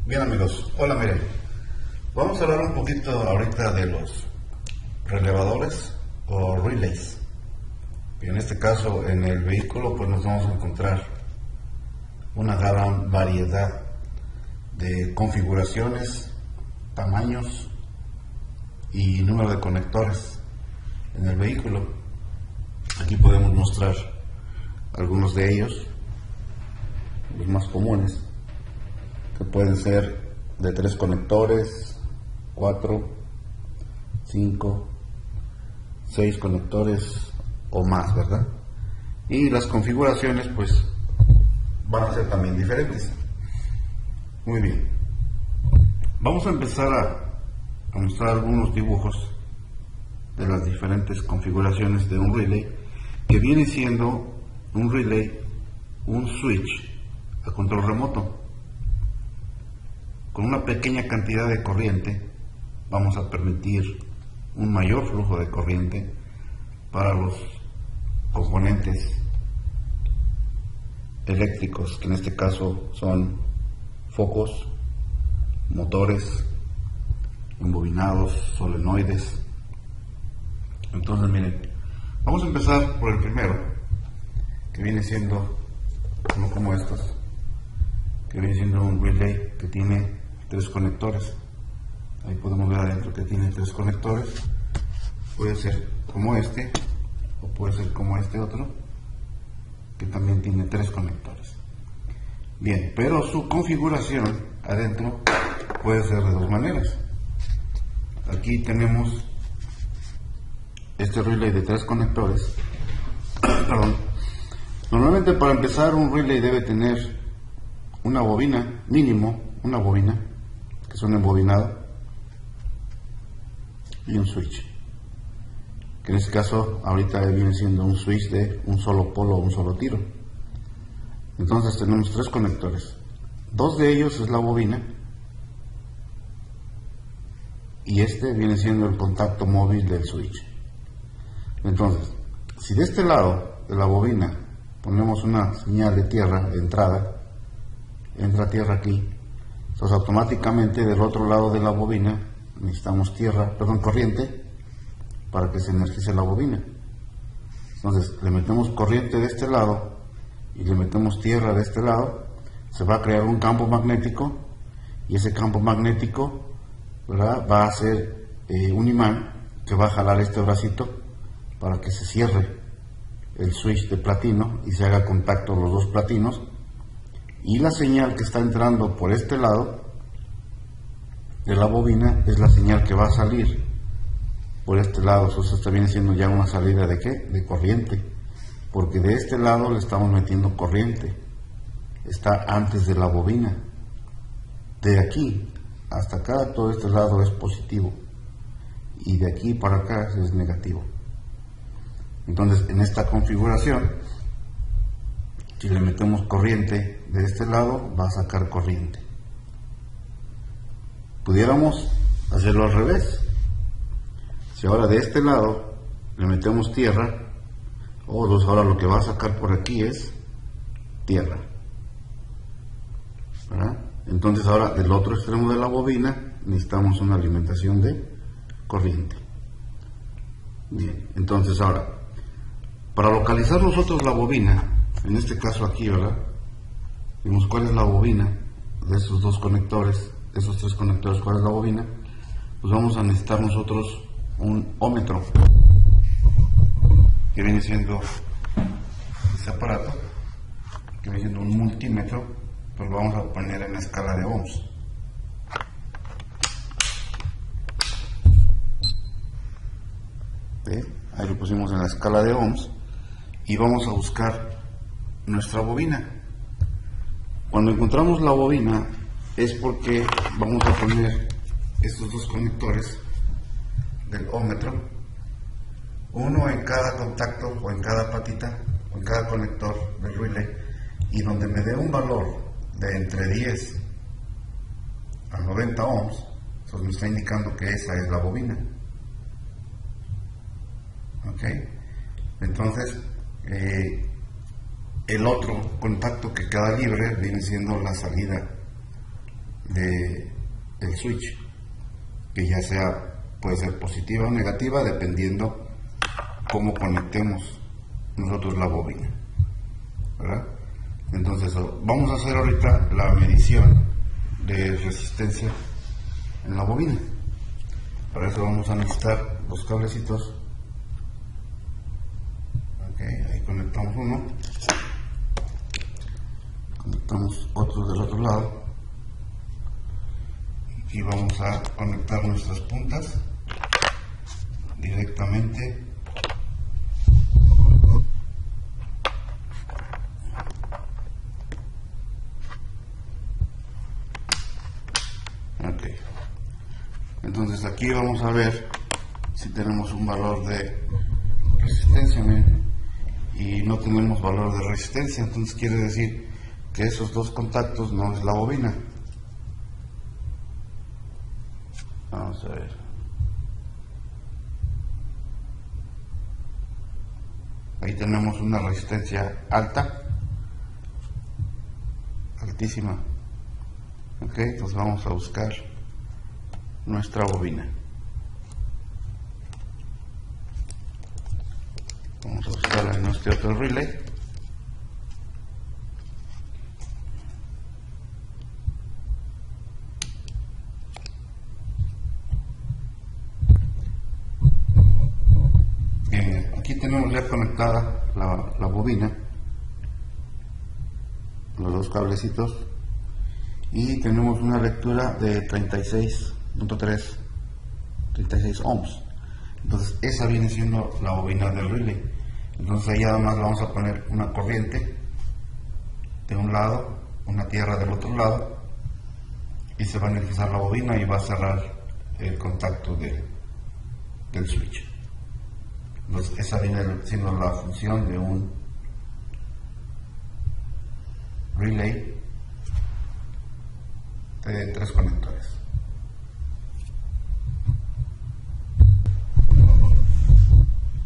Bien amigos, hola, miren, vamos a hablar un poquito ahorita de los relevadores o relays. Y en este caso en el vehículo pues nos vamos a encontrar una gran variedad de configuraciones, tamaños y número de conectores en el vehículo. Aquí podemos mostrar algunos de ellos, los más comunes, que pueden ser de 3 conectores, 4, 5, 6 conectores o más, ¿verdad? Y las configuraciones pues van a ser también diferentes. Muy bien, vamos a empezar a mostrar algunos dibujos de las diferentes configuraciones de un relay, que viene siendo un relay, un switch a control remoto. Con una pequeña cantidad de corriente vamos a permitir un mayor flujo de corriente para los componentes eléctricos, que en este caso son focos, motores, embobinados, solenoides. Entonces miren, vamos a empezar por el primero, que viene siendo uno como estos, que viene siendo un relay que tiene 3 conectores. Ahí podemos ver adentro que tiene 3 conectores. Puede ser como este o puede ser como este otro, que también tiene 3 conectores. Bien, pero su configuración adentro puede ser de 2 maneras. Aquí tenemos este relay de 3 conectores. Perdón. Normalmente para empezar un relay debe tener una bobina, mínimo una bobina, que es un embobinado, y un switch, que en este caso ahorita viene siendo un switch de un solo polo o un solo tiro. Entonces tenemos 3 conectores, 2 de ellos es la bobina y este viene siendo el contacto móvil del switch. Entonces, si de este lado de la bobina ponemos una señal de tierra de entrada, entra tierra aquí, entonces automáticamente del otro lado de la bobina necesitamos corriente para que se energice la bobina. Entonces le metemos corriente de este lado y le metemos tierra de este lado, se va a crear un campo magnético, y ese campo magnético, ¿verdad?, va a ser un imán que va a jalar este bracito para que se cierre el switch de platino y se haga contacto los 2 platinos, y la señal que está entrando por este lado de la bobina es la señal que va a salir por este lado. Entonces esta viene siendo ya una salida de ¿qué? De corriente, porque de este lado le estamos metiendo corriente, está antes de la bobina. De aquí hasta acá todo este lado es positivo y de aquí para acá es negativo. Entonces en esta configuración, si le metemos corriente de este lado, va a sacar corriente. Pudiéramos hacerlo al revés. Si ahora de este lado le metemos tierra, entonces ahora lo que va a sacar por aquí es tierra, ¿verdad? Entonces ahora del otro extremo de la bobina necesitamos una alimentación de corriente. Bien, entonces ahora, para localizar nosotros la bobina, en este caso aquí, ¿verdad?, vimos cuál es la bobina de esos 2 conectores, de esos 3 conectores, cuál es la bobina. Pues vamos a necesitar nosotros un ómetro, que viene siendo este aparato, que viene siendo un multímetro, pues lo vamos a poner en la escala de ohms. ¿Ve? Ahí lo pusimos en la escala de ohms y vamos a buscar nuestra bobina. Cuando encontramos la bobina es porque vamos a poner estos 2 conectores del ómetro, uno en cada contacto o en cada patita o en cada conector del relay, y donde me dé un valor de entre 10 a 90 ohms, eso me está indicando que esa es la bobina. ¿Ok? Entonces el otro contacto que queda libre viene siendo la salida de el switch, que ya sea, puede ser positiva o negativa dependiendo cómo conectemos nosotros la bobina, ¿verdad? Entonces vamos a hacer ahorita la medición de resistencia en la bobina. Para eso vamos a necesitar los cablecitos. Ok, ahí conectamos uno, conectamos otro del otro lado y vamos a conectar nuestras puntas directamente . Ok, entonces aquí vamos a ver si tenemos un valor de resistencia, miren, y no tenemos valor de resistencia, entonces quiere decir que esos dos contactos no es la bobina. Vamos a ver. Ahí tenemos una resistencia alta, altísima. Ok, entonces vamos a buscar nuestra bobina. Vamos a buscarla en nuestro otro relay. Bien, aquí tenemos ya conectada la bobina, los dos cablecitos, y tenemos una lectura de 36.3, 36 ohms. Entonces esa viene siendo la bobina del relay. Entonces ahí además le vamos a poner una corriente de un lado, una tierra del otro lado, y se va a energizar la bobina y va a cerrar el contacto del switch. Entonces esa viene siendo la función de un relay de 3 conectores.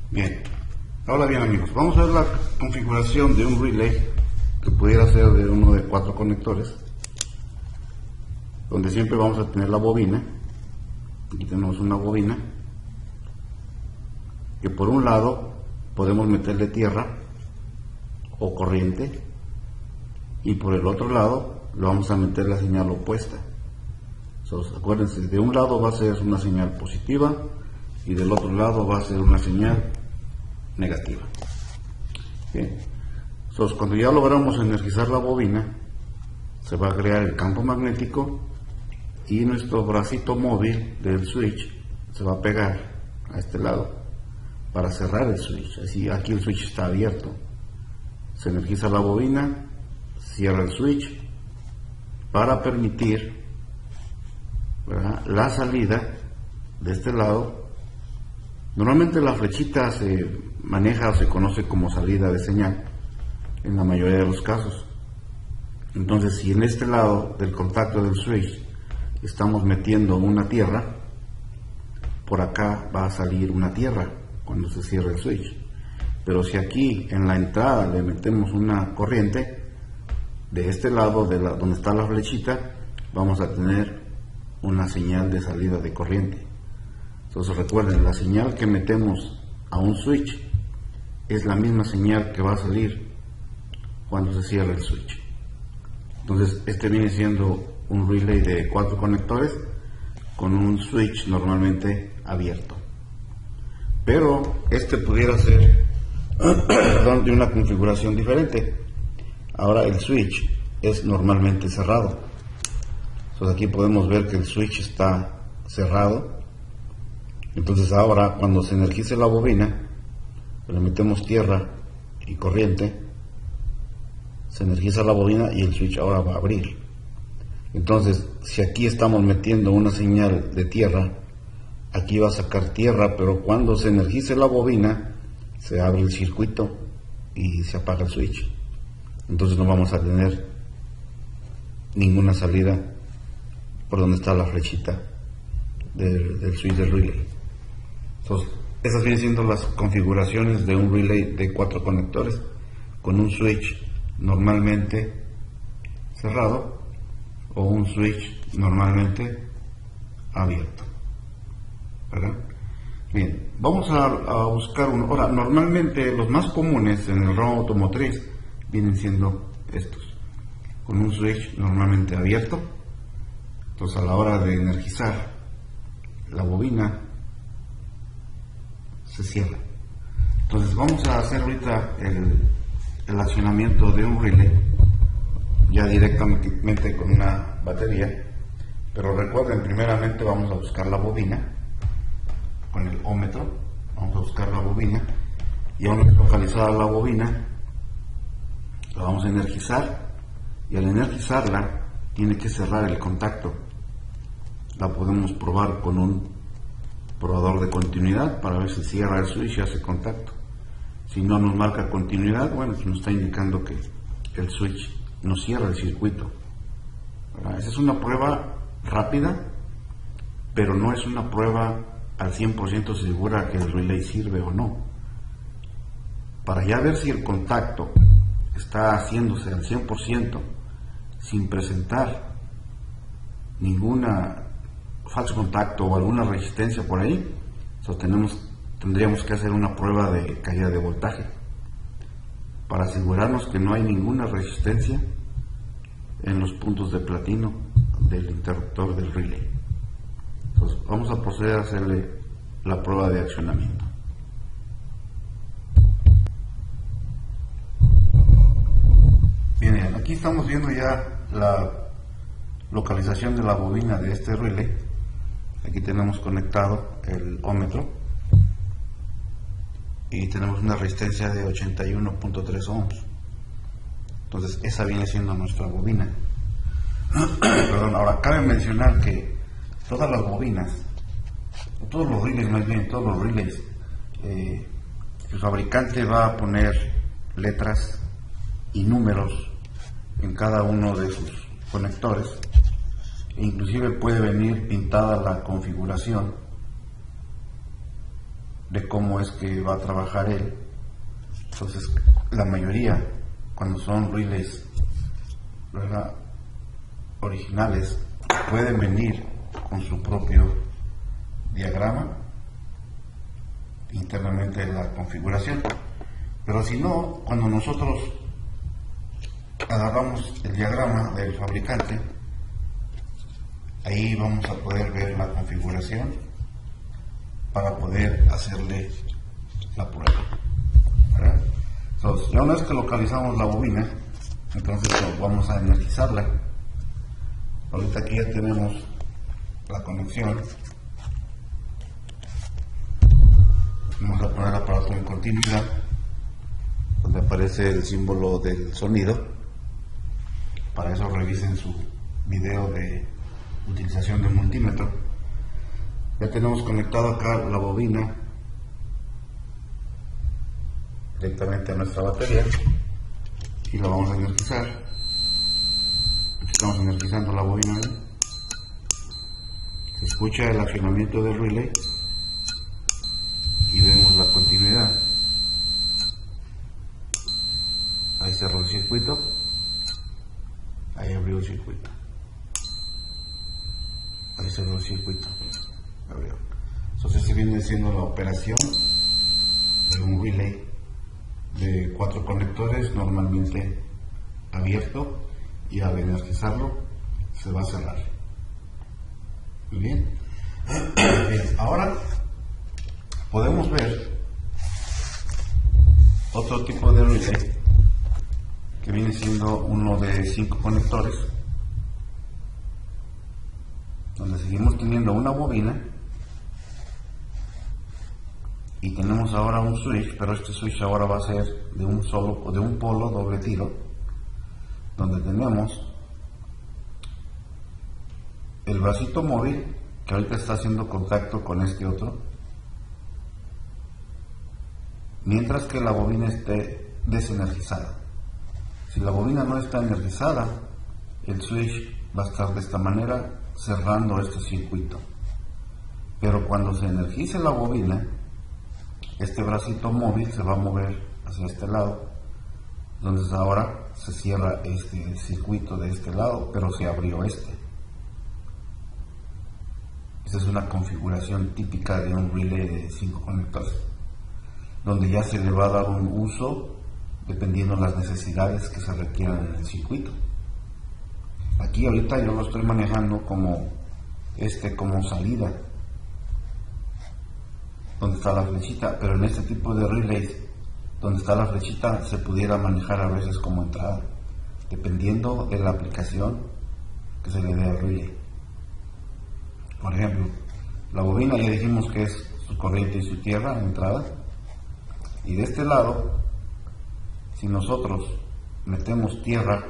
Bien, ahora bien amigos, vamos a ver la configuración de un relay que pudiera ser de uno de 4 conectores, donde siempre vamos a tener la bobina. Aquí tenemos una bobina que por un lado podemos meterle tierra o corriente, y por el otro lado le vamos a meter la señal opuesta. Entonces, acuérdense, de un lado va a ser una señal positiva y del otro lado va a ser una señal negativa. Bien. Entonces, cuando ya logramos energizar la bobina, se va a crear el campo magnético y nuestro bracito móvil del switch se va a pegar a este lado para cerrar el switch. Así, aquí el switch está abierto. Se energiza la bobina, cierra el switch para permitir, ¿verdad?, la salida de este lado. Normalmente la flechita se maneja o se conoce como salida de señal en la mayoría de los casos. Entonces, si en este lado del contacto del switch estamos metiendo una tierra, por acá va a salir una tierra cuando se cierre el switch. Pero si aquí en la entrada le metemos una corriente, de este lado donde está la flechita vamos a tener una señal de salida de corriente. Entonces recuerden, la señal que metemos a un switch es la misma señal que va a salir cuando se cierre el switch. Entonces este viene siendo un relay de 4 conectores con un switch normalmente abierto, pero este pudiera ser de una configuración diferente. Ahora el switch es normalmente cerrado. Entonces aquí podemos ver que el switch está cerrado. Entonces ahora cuando se energice la bobina, le metemos tierra y corriente, se energiza la bobina y el switch ahora va a abrir. Entonces si aquí estamos metiendo una señal de tierra, aquí va a sacar tierra, pero cuando se energice la bobina se abre el circuito y se apaga el switch. Entonces no vamos a tener ninguna salida por donde está la flechita del switch del relay. Entonces esas vienen siendo las configuraciones de un relay de 4 conectores con un switch normalmente cerrado o un switch normalmente abierto, ¿verdad? Bien, vamos a buscar uno. Ahora, normalmente los más comunes en el ramo automotriz vienen siendo estos, con un switch normalmente abierto. Entonces, a la hora de energizar, la bobina se cierra. Entonces, vamos a hacer ahorita el accionamiento de un relay, ya directamente con una batería. Pero recuerden, primeramente vamos a buscar la bobina con el ómetro. Vamos a buscar la bobina, y una vez localizada la bobina, la vamos a energizar, y al energizarla tiene que cerrar el contacto. La podemos probar con un probador de continuidad para ver si cierra el switch y hace contacto. Si no nos marca continuidad, bueno, pues nos está indicando que el switch no cierra el circuito. Esa es una prueba rápida, pero no es una prueba al 100% segura que el relay sirve o no. Para ya ver si el contacto está haciéndose al 100% sin presentar ninguna falso contacto o alguna resistencia por ahí, tendríamos que hacer una prueba de caída de voltaje para asegurarnos que no hay ninguna resistencia en los puntos de platino del interruptor del relay. Entonces vamos a proceder a hacerle la prueba de accionamiento. Bien, aquí estamos viendo ya la localización de la bobina de este relay. Aquí tenemos conectado el ómetro y tenemos una resistencia de 81.3 ohms. Entonces esa viene siendo nuestra bobina. Perdón, ahora cabe mencionar que todas las bobinas, todos los relays, más bien todos los relays, el fabricante va a poner letras y números en cada uno de sus conectores, e inclusive puede venir pintada la configuración de cómo es que va a trabajar él. Entonces la mayoría, cuando son relays, ¿verdad?, originales, pueden venir con su propio diagrama internamente en la configuración. Pero si no, cuando nosotros agarramos el diagrama del fabricante, ahí vamos a poder ver la configuración para poder hacerle la prueba, ¿verdad? Entonces, ya una vez que localizamos la bobina, entonces vamos a energizarla. Ahorita aquí ya tenemos la conexión. Vamos a poner el aparato en continuidad, donde aparece el símbolo del sonido. Para eso revisen su video de utilización del multímetro. Ya tenemos conectado acá la bobina directamente a nuestra batería y la vamos a energizar. Aquí estamos energizando la bobina. Se escucha el accionamiento del relay y vemos la continuidad. Ahí cerró el circuito, ahí abrió el circuito, ahí cerró el circuito, abrió. Entonces se viene haciendo la operación de un relay de 4 conectores normalmente abierto, y al energizarlo se va a cerrar. Muy bien. Bien, ahora podemos ver otro tipo de relay que viene siendo uno de 5 conectores, donde seguimos teniendo una bobina y tenemos ahora un switch, pero este switch ahora va a ser de un polo doble tiro, donde tenemos el bracito móvil que ahorita está haciendo contacto con este otro, mientras que la bobina esté desenergizada. Si la bobina no está energizada, el switch va a estar de esta manera, cerrando este circuito. Pero cuando se energice la bobina, este bracito móvil se va a mover hacia este lado Entonces ahora se cierra este circuito de este lado, pero se abrió este. Esta es una configuración típica de un relay de 5 conectores, donde ya se le va a dar un uso dependiendo de las necesidades que se requieran en el circuito. Aquí ahorita yo lo estoy manejando como salida, donde está la flechita, pero en este tipo de relays, donde está la flechita, se pudiera manejar a veces como entrada, dependiendo de la aplicación que se le dé al relay. Por ejemplo, la bobina ya dijimos que es su corriente y su tierra, entrada, y de este lado, si nosotros metemos tierra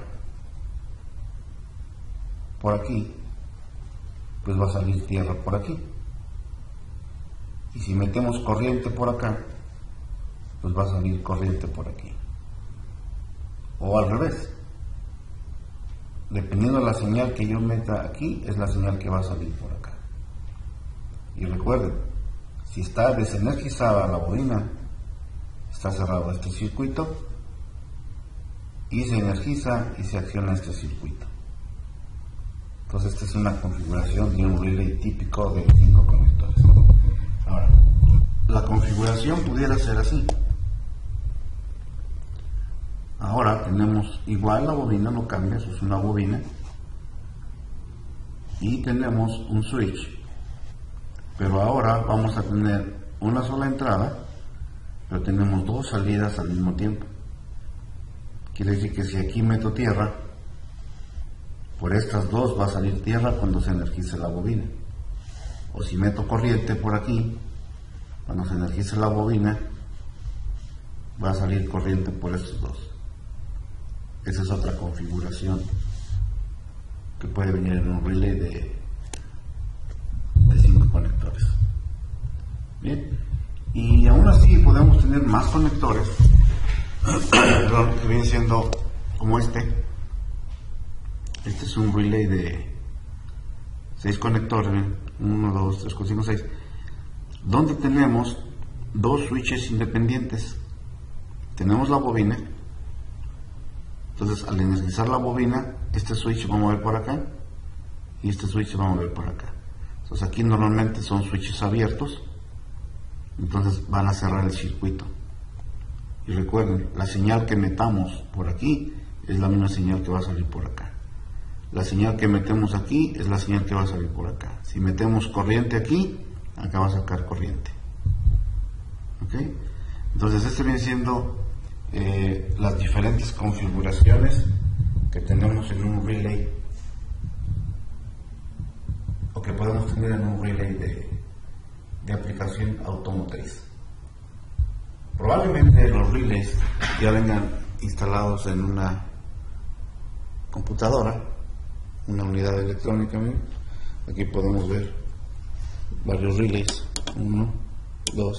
por aquí, pues va a salir tierra por aquí. Y si metemos corriente por acá, pues va a salir corriente por aquí. O al revés. Dependiendo de la señal que yo meta aquí, es la señal que va a salir por acá. Y recuerden, si está desenergizada la bobina, está cerrado este circuito, y se energiza y se acciona este circuito. Entonces esta es una configuración de un relay típico de 5 conectores. Ahora, la configuración pudiera ser así. Ahora tenemos igual la bobina, no cambia, eso es una bobina, y tenemos un switch, pero ahora vamos a tener una sola entrada, pero tenemos dos salidas al mismo tiempo. Quiere decir que si aquí meto tierra, por estas dos va a salir tierra cuando se energice la bobina. O si meto corriente por aquí, cuando se energice la bobina, va a salir corriente por estos dos. Esa es otra configuración que puede venir en un relay de 5 conectores. Bien, y aún así podemos tener más conectores que viene siendo como este. Este es un relay de 6 conectores, 1, 2, 3, 4, 5, 6, donde tenemos dos switches independientes. Tenemos la bobina, entonces al energizar la bobina, este switch va a mover por acá y este switch va a mover por acá. Entonces aquí normalmente son switches abiertos, entonces van a cerrar el circuito. Y recuerden, la señal que metamos por aquí es la misma señal que va a salir por acá. La señal que metemos aquí es la señal que va a salir por acá. Si metemos corriente aquí, acá va a sacar corriente. ¿Ok? Entonces este viene siendo las diferentes configuraciones que tenemos en un relay, o que podemos tener en un relay de aplicación automotriz. Probablemente los relays ya vengan instalados en una computadora, una unidad electrónica. Miren, aquí podemos ver varios relays, 1, 2,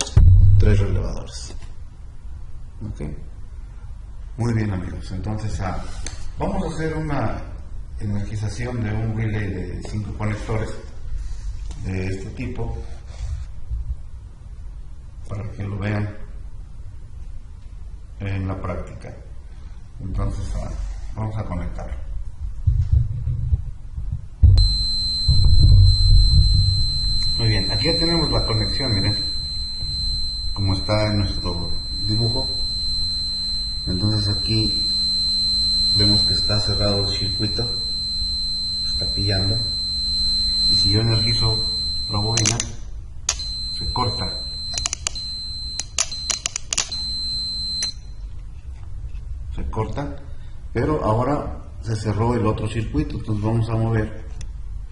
3 relevadores. Okay. Muy bien, amigos, entonces vamos a hacer una energización de un relay de 5 conectores de este tipo para que lo vean en la práctica. Entonces vamos a conectar. Muy bien, aquí ya tenemos la conexión, miren, como está en nuestro dibujo. Entonces aquí vemos que está cerrado el circuito, está pillando, y si yo energizo la bobina, se corta. Se corta, pero ahora se cerró el otro circuito. Entonces vamos a mover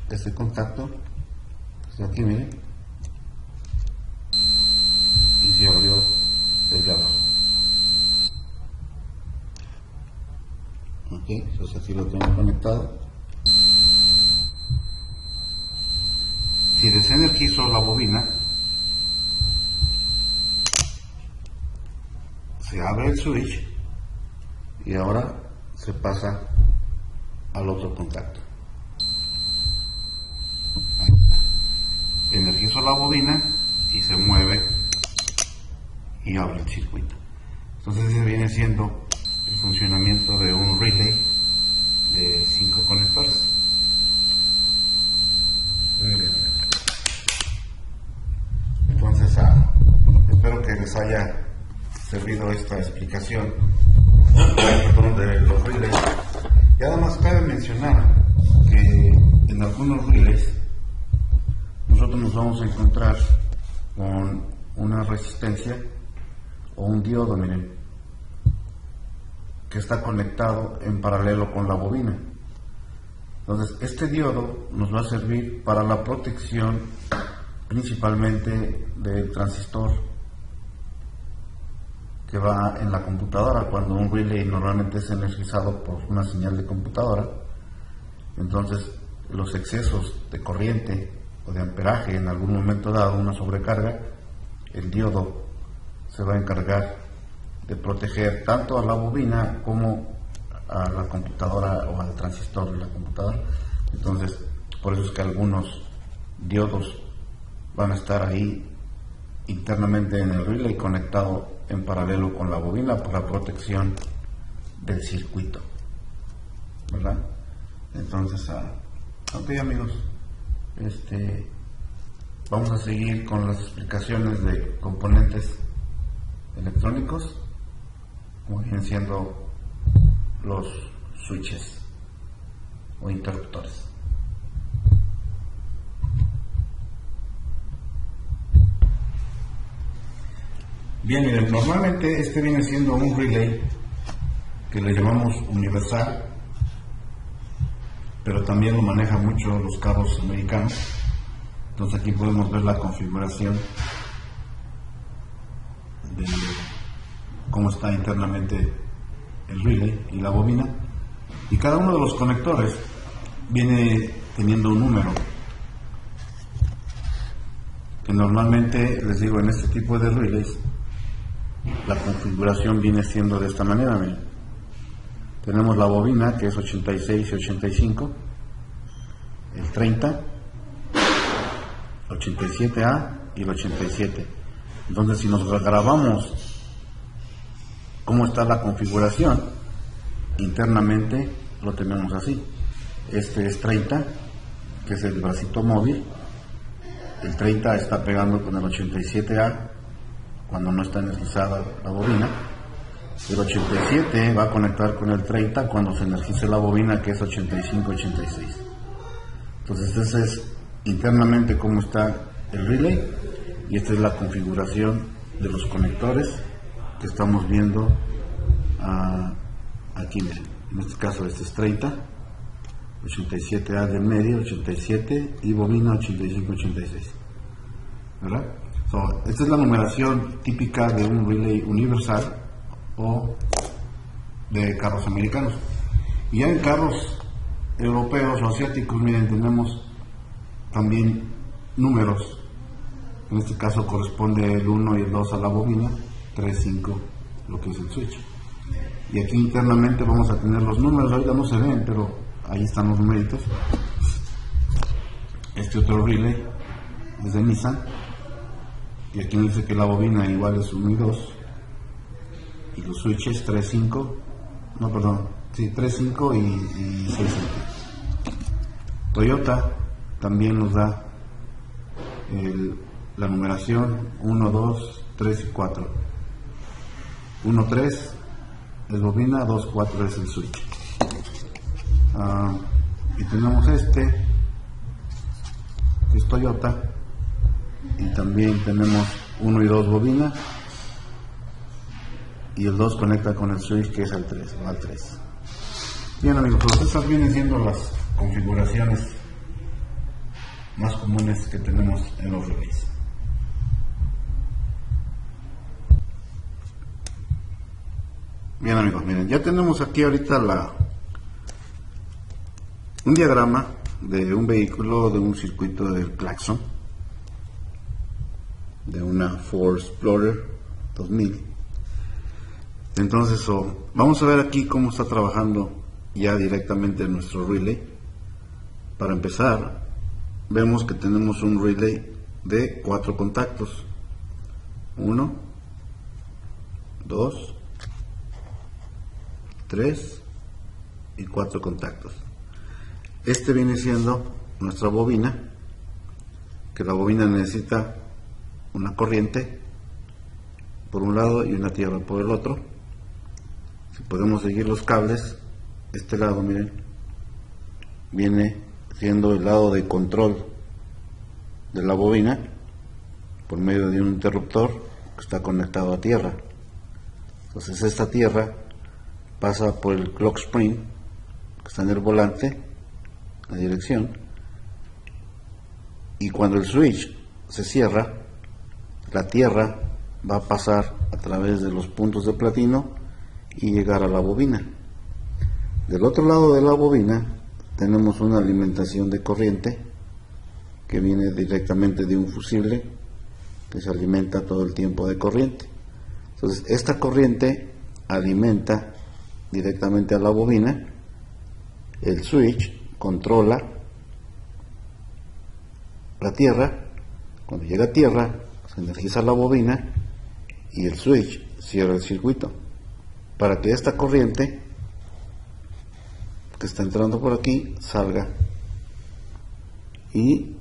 este contacto, está aquí, miren, y se abrió desde abajo. Ok, entonces aquí lo tengo conectado. Si desenergizo la bobina, se abre el switch y ahora se pasa al otro contacto. Ahí está. Energizo la bobina y se mueve y abre el circuito. Entonces ese viene siendo el funcionamiento de un relay de 5 conectores. Entonces, espero que les haya servido esta explicación de los relays. Y además cabe mencionar que en algunos relays nosotros nos vamos a encontrar con una resistencia o un diodo, miren, que está conectado en paralelo con la bobina. Entonces este diodo nos va a servir para la protección principalmente del transistor que va en la computadora. Cuando un relay normalmente es energizado por una señal de computadora, entonces los excesos de corriente o de amperaje, en algún momento dado una sobrecarga, el diodo se va a encargar de proteger tanto a la bobina como a la computadora o al transistor de la computadora. Entonces por eso es que algunos diodos van a estar ahí internamente en el relay conectado en paralelo con la bobina para protección del circuito, ¿verdad? Entonces, ok amigos, vamos a seguir con las explicaciones de componentes electrónicos, como vienen siendo los switches o interruptores. Bien, miren, normalmente este viene siendo un relay que le llamamos universal, pero también lo manejan mucho los cabos americanos. Entonces aquí podemos ver la configuración de cómo está internamente el relay y la bobina, y cada uno de los conectores viene teniendo un número que normalmente, les digo, en este tipo de relays la configuración viene siendo de esta manera. Miren, tenemos la bobina, que es 86 y 85, el 30, 87A y el 87. Entonces, si nos grabamos cómo está la configuración internamente, lo tenemos así. Este es 30, que es el bracito móvil. El 30 está pegando con el 87A cuando no está energizada la bobina. El 87 va a conectar con el 30 cuando se energice la bobina, que es 85-86. Entonces ese es internamente cómo está el relay, y esta es la configuración de los conectores que estamos viendo aquí. Miren, en este caso este es 30, 87A del medio, 87, y bobina 85-86, ¿verdad? Esta es la numeración típica de un relay universal o de carros americanos. Y ya en carros europeos o asiáticos, miren, tenemos también números. En este caso corresponde el 1 y el 2 a la bobina, 3, 5 lo que es el switch. Y aquí internamente vamos a tener los números. Ahorita no se ven, pero ahí están los numeritos. Este otro relay es de Nissan, y aquí nos dice que la bobina igual es 1 y 2, y los switches 3, 5, no, perdón, sí, 3, 5 y 6, 5. Toyota también nos da la numeración 1, 2, 3 y 4. 1, 3 es bobina, 2, 4 es el switch. Y tenemos este, que es Toyota, y también tenemos 1 y 2 bobina, y el 2 conecta con el switch, que es el 3, va al 3. Bien amigos, pues estas vienen siendo las configuraciones más comunes que tenemos en los relays. Bien amigos, miren, ya tenemos aquí ahorita un diagrama de un vehículo, de un circuito del claxon, de una Ford Explorer 2000. Entonces vamos a ver aquí cómo está trabajando ya directamente nuestro relay. Para empezar, vemos que tenemos un relay de 4 contactos: 1, 2, 3 y 4 contactos. Este viene siendo nuestra bobina, que la bobina necesita una corriente por un lado y una tierra por el otro. Si podemos seguir los cables, este lado, miren, viene siendo el lado de control de la bobina por medio de un interruptor que está conectado a tierra. Entonces esta tierra pasa por el clock spring que está en el volante, la dirección, y cuando el switch se cierra, la tierra va a pasar a través de los puntos de platino y llegar a la bobina. Del otro lado de la bobina tenemos una alimentación de corriente que viene directamente de un fusible que se alimenta todo el tiempo de corriente. Entonces esta corriente alimenta directamente a la bobina, el switch controla la tierra, cuando llega a tierra se energiza la bobina y el switch cierra el circuito para que esta corriente que está entrando por aquí salga y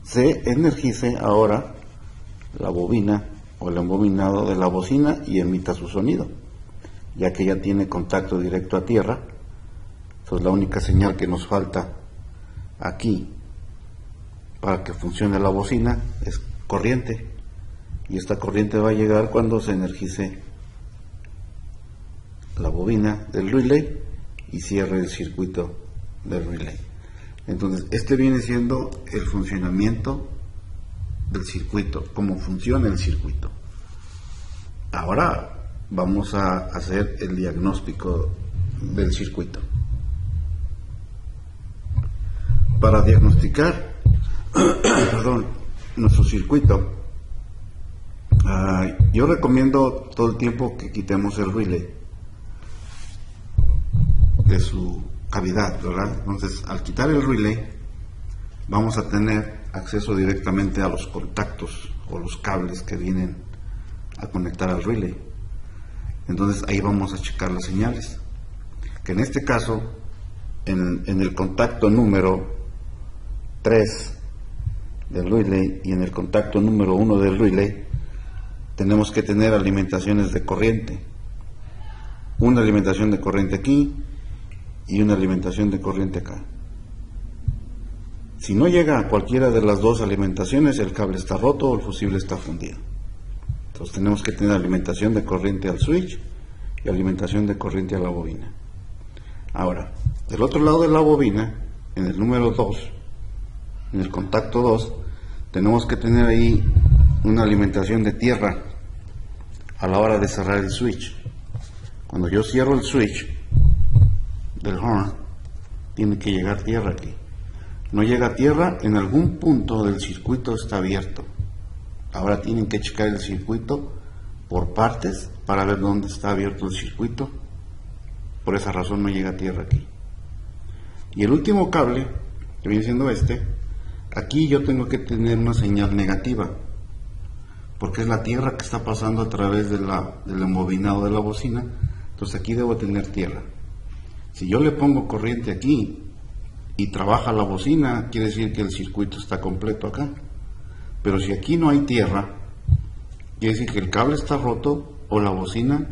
se energice ahora la bobina o el embobinado de la bocina y emita su sonido, ya que ya tiene contacto directo a tierra. Entonces la única señal que nos falta aquí para que funcione la bocina es corriente, y esta corriente va a llegar cuando se energice la bobina del relay y cierre el circuito del relay. Entonces este viene siendo el funcionamiento del circuito, cómo funciona el circuito. Ahora vamos a hacer el diagnóstico del circuito. Para diagnosticar nuestro circuito, yo recomiendo todo el tiempo que quitemos el relay de su cavidad, ¿verdad? Entonces, al quitar el relay, vamos a tener acceso directamente a los contactos o los cables que vienen a conectar al relay. Entonces, ahí vamos a checar las señales. Que en este caso, en el contacto número 3 del relay y en el contacto número 1 del relay, tenemos que tener alimentaciones de corriente. Una alimentación de corriente aquí y una alimentación de corriente acá. Si no llega a cualquiera de las dos alimentaciones, el cable está roto o el fusible está fundido. Entonces tenemos que tener alimentación de corriente al switch y alimentación de corriente a la bobina. Ahora, del otro lado de la bobina, en el número 2, en el contacto 2, tenemos que tener ahí una alimentación de tierra a la hora de cerrar el switch. Cuando yo cierro el switch del horn, tiene que llegar tierra aquí. No llega tierra, en algún punto del circuito está abierto. Ahora tienen que checar el circuito por partes para ver dónde está abierto el circuito. Por esa razón no llega tierra aquí. Y el último cable, que viene siendo este, aquí yo tengo que tener una señal negativa, porque es la tierra que está pasando a través del embobinado de la bocina. Entonces aquí debo tener tierra. Si yo le pongo corriente aquí y trabaja la bocina, quiere decir que el circuito está completo acá. Pero si aquí no hay tierra, quiere decir que el cable está roto o la bocina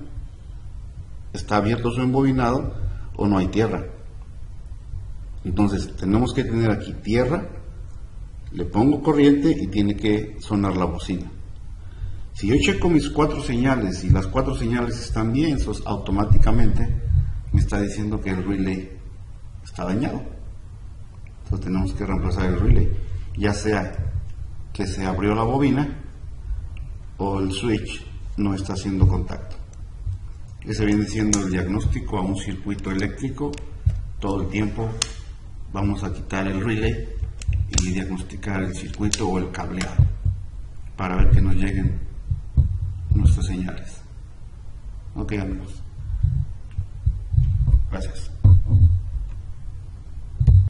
está abierto su embobinado o no hay tierra. Entonces tenemos que tener aquí tierra, le pongo corriente y tiene que sonar la bocina. Si yo checo mis 4 señales y las 4 señales están bien, entonces automáticamente me está diciendo que el relay está dañado. Entonces tenemos que reemplazar el relay, ya sea que se abrió la bobina o el switch no está haciendo contacto. Ese viene siendo el diagnóstico a un circuito eléctrico. Todo el tiempo vamos a quitar el relay y diagnosticar el circuito o el cableado para ver que nos lleguen nuestras señales. Ok, amigos. Gracias.